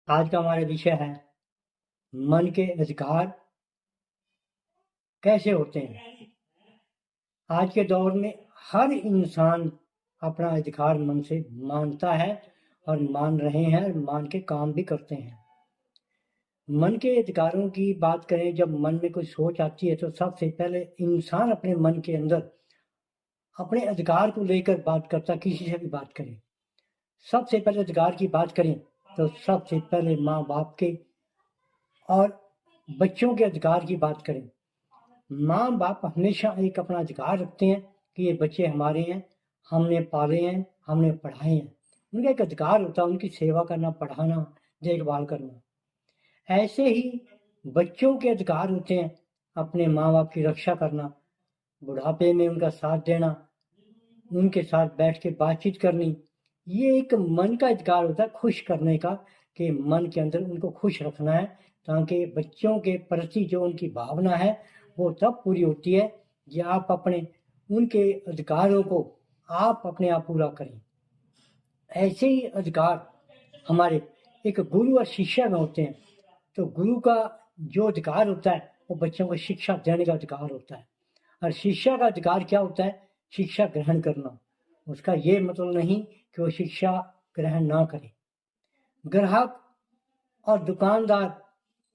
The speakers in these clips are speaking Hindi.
आज का हमारा विषय है मन के अधिकार कैसे होते हैं। आज के दौर में हर इंसान अपना अधिकार मन से मानता है और मान रहे हैं और मान के काम भी करते हैं। मन के अधिकारों की बात करें, जब मन में कोई सोच आती है तो सबसे पहले इंसान अपने मन के अंदर अपने अधिकार को लेकर बात करता, किसी से भी बात करें। सबसे पहले अधिकार की बात करें तो सबसे पहले माँ बाप के और बच्चों के अधिकार की बात करें। माँ बाप हमेशा एक अपना अधिकार रखते हैं कि ये बच्चे हमारे हैं, हमने पाले हैं, हमने पढ़ाए हैं। उनका एक अधिकार होता है उनकी सेवा करना, पढ़ाना, देखभाल करना। ऐसे ही बच्चों के अधिकार होते हैं अपने माँ बाप की रक्षा करना, बुढ़ापे में उनका साथ देना, उनके साथ बैठ के बातचीत करनी। ये एक मन का अधिकार होता है खुश करने का, कि मन के अंदर उनको खुश रखना है, ताकि बच्चों के प्रति जो उनकी भावना है वो तब पूरी होती है कि आप अपने उनके अधिकारों को आप अपने आप पूरा करें। ऐसे ही अधिकार हमारे एक गुरु और शिष्य में होते हैं। तो गुरु का जो अधिकार होता है वो बच्चों को शिक्षा देने का अधिकार होता है, और शिष्य का अधिकार क्या होता है? शिक्षा ग्रहण करना। उसका ये मतलब नहीं कि वो शिक्षा ग्रहण ना करे। ग्राहक और दुकानदार,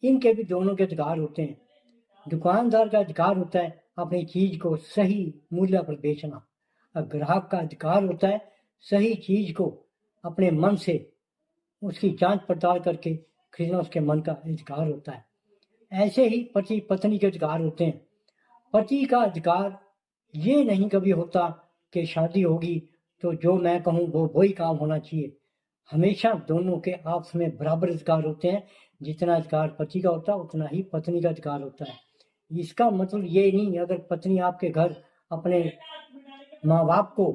इनके भी दोनों के अधिकार होते हैं। दुकानदार का अधिकार होता है अपनी चीज को सही मूल्य पर बेचना, और ग्राहक का अधिकार होता है सही चीज को अपने मन से उसकी जांच पड़ताल करके खरीदना, उसके मन का अधिकार होता है। ऐसे ही पति पत्नी के अधिकार होते हैं। पति का अधिकार ये नहीं कभी होता कि शादी होगी तो जो मैं कहूँ वो वही काम होना चाहिए। हमेशा दोनों के आपस में बराबर अधिकार होते हैं। जितना अधिकार पति का होता है उतना ही पत्नी का अधिकार होता है। इसका मतलब ये नहीं, अगर पत्नी आपके घर अपने माँ बाप को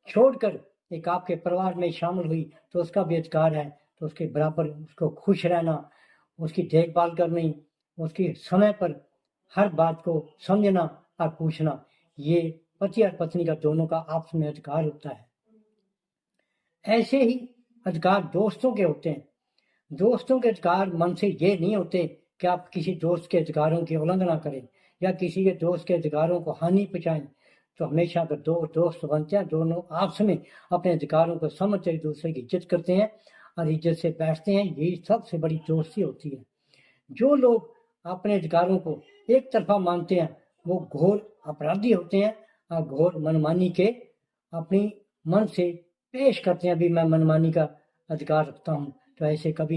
छोड़कर एक आपके परिवार में शामिल हुई तो उसका भी अधिकार है, तो उसके बराबर उसको खुश रहना, उसकी देखभाल करनी, उसकी समय पर हर बात को समझना और पूछना, ये पति और पत्नी का दोनों का आपस में अधिकार होता है। ऐसे ही अधिकार दोस्तों के होते हैं। दोस्तों के अधिकार मन से ये नहीं होते कि आप किसी दोस्त के अधिकारों की उल्लंघना करें या किसी के दोस्त के अधिकारों को हानि पहुंचाएं। तो हमेशा अगर दो दोस्त बनते हैं, दोनों आपस में अपने अधिकारों को समझते एक दूसरे की इज्जत करते हैं और इज्जत से बैठते हैं, यही सबसे बड़ी दोस्ती होती है। जो लोग अपने अधिकारों को एक तरफा मानते हैं वो घोर अपराधी होते हैं और घोर मनमानी के अपनी मन से पेश करते हैं, अभी मैं मनमानी का अधिकार रखता हूँ। तो ऐसे कभी